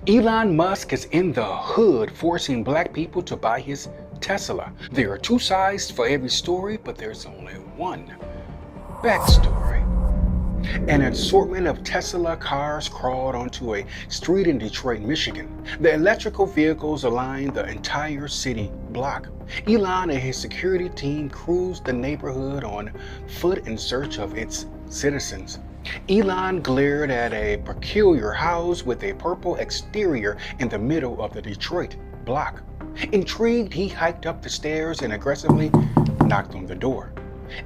Elon Musk is in the hood forcing black people to buy his Tesla. There are two sides for every story, but there's only one backstory. An assortment of Tesla cars crawled onto a street in Detroit, Michigan. The electrical vehicles aligned the entire city block. Elon and his security team cruised the neighborhood on foot in search of its citizens. Elon glared at a peculiar house with a purple exterior in the middle of the Detroit block. Intrigued, he hiked up the stairs and aggressively knocked on the door.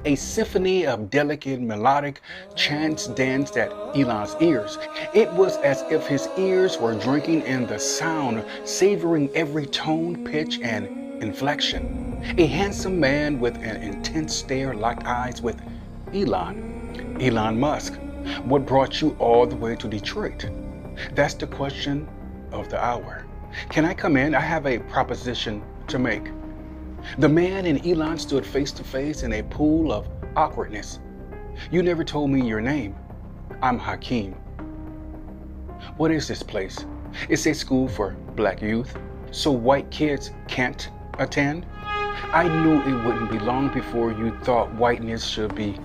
A symphony of delicate melodic chants danced at Elon's ears. It was as if his ears were drinking in the sound, savoring every tone, pitch, and inflection. A handsome man with an intense stare locked eyes with Elon Musk. What brought you all the way to Detroit? That's the question of the hour. Can I come in? I have a proposition to make. The man and Elon stood face to face in a pool of awkwardness. You never told me your name. I'm Hakeem. What is this place? It's a school for black youth, so white kids can't attend? I knew it wouldn't be long before you thought whiteness should be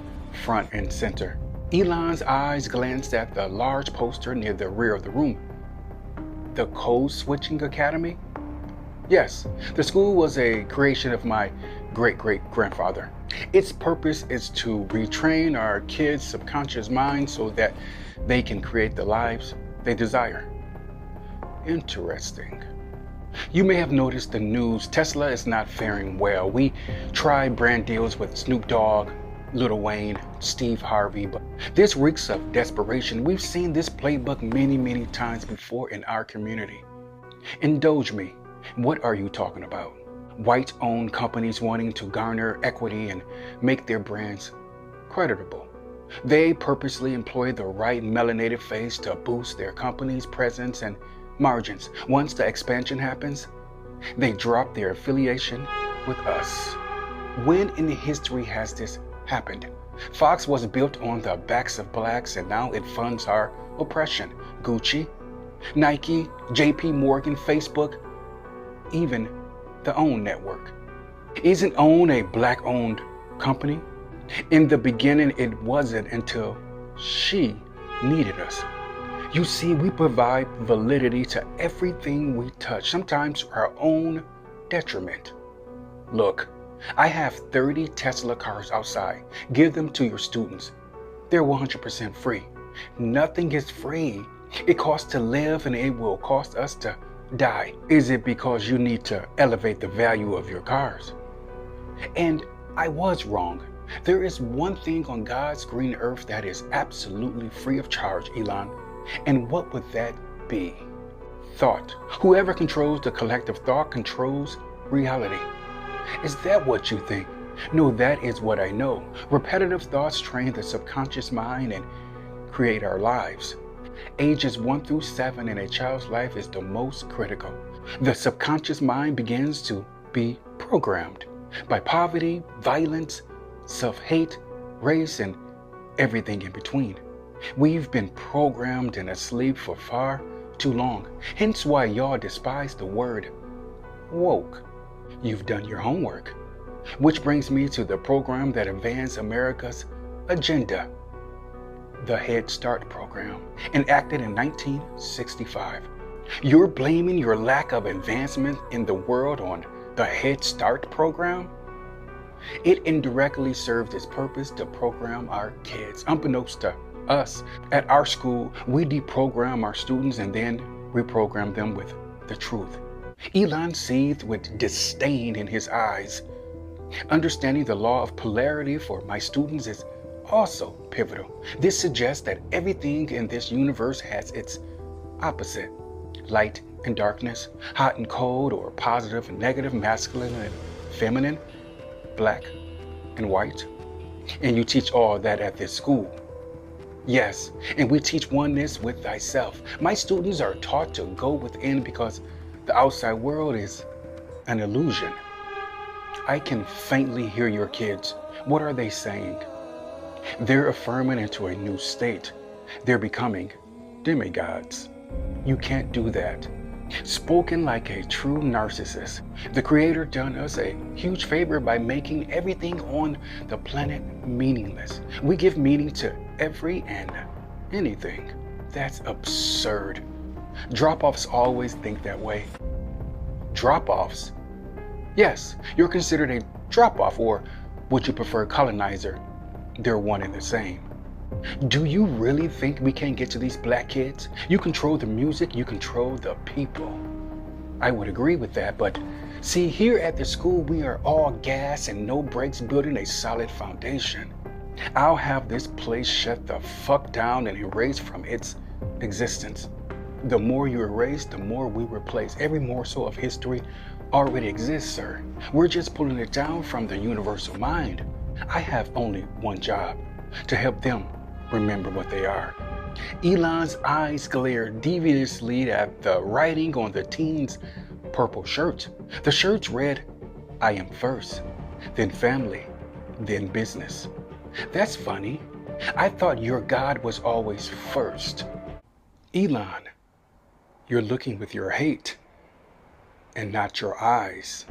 front and center. Elon's eyes glanced at the large poster near the rear of the room. The Code Switching Academy? Yes, the school was a creation of my great-great-grandfather. Its purpose is to retrain our kids' subconscious minds so that they can create the lives they desire. Interesting. You may have noticed the news. Tesla is not faring well. We tried brand deals with Snoop Dogg, Lil Wayne, Steve Harvey, but this reeks of desperation. We've seen this playbook many times before in our community. Indulge me. What are you talking about? White-owned companies wanting to garner equity and make their brands creditable. They purposely employ the right melanated face to boost their company's presence and margins. Once the expansion happens, they drop their affiliation with us. When in history has this happened? Fox was built on the backs of blacks and now it funds our oppression. Gucci, Nike, JP Morgan, Facebook, even the OWN network. Isn't OWN a black-owned company? In the beginning, it wasn't until she needed us. You see, we provide validity to everything we touch, sometimes our own detriment. Look, I have 30 Tesla cars outside. Give them to your students. They're 100% free. Nothing is free. It costs to live and it will cost us to die. Is it because you need to elevate the value of your cars? And I was wrong. There is one thing on God's green earth that is absolutely free of charge, Elon. And what would that be? Thought. Whoever controls the collective thought controls reality. Is that what you think? No, that is what I know. Repetitive thoughts train the subconscious mind and create our lives. Ages 1 through 7 in a child's life is the most critical. The subconscious mind begins to be programmed by poverty, violence, self-hate, race, and everything in between. We've been programmed and asleep for far too long. Hence why y'all despise the word woke. You've done your homework. Which brings me to the program that advanced America's agenda. The Head Start program, enacted in 1965. You're blaming your lack of advancement in the world on the Head Start program? It indirectly served its purpose to program our kids. Unbeknownst to us, at our school, we deprogram our students and then reprogram them with the truth. Elon seethed with disdain in his eyes. Understanding the law of polarity for my students is also pivotal. This suggests that everything in this universe has its opposite. Light and darkness, hot and cold, or positive and negative, masculine and feminine, black and white. And you teach all that at this school. Yes, and we teach oneness with thyself. My students are taught to go within because the outside world is an illusion. I can faintly hear your kids. What are they saying? They're affirming into a new state. They're becoming demigods. You can't do that. Spoken like a true narcissist, the Creator done us a huge favor by making everything on the planet meaningless. We give meaning to every and anything. That's absurd. Drop-offs always think that way. Drop-offs? Yes, you're considered a drop-off, or would you prefer colonizer? They're one and the same. Do you really think we can't get to these black kids? You control the music, you control the people. I would agree with that, but see, here at the school, we are all gas and no brakes, building a solid foundation. I'll have this place shut the fuck down and erased from its existence. The more you erase, the more we replace. Every morsel of history already exists, sir. We're just pulling it down from the universal mind. I have only one job: to help them remember what they are. Elon's eyes glared deviously at the writing on the teen's purple shirt. The shirts read, "I am first, then family, then business." That's funny. I thought your God was always first. Elon, you're looking with your hate and not your eyes.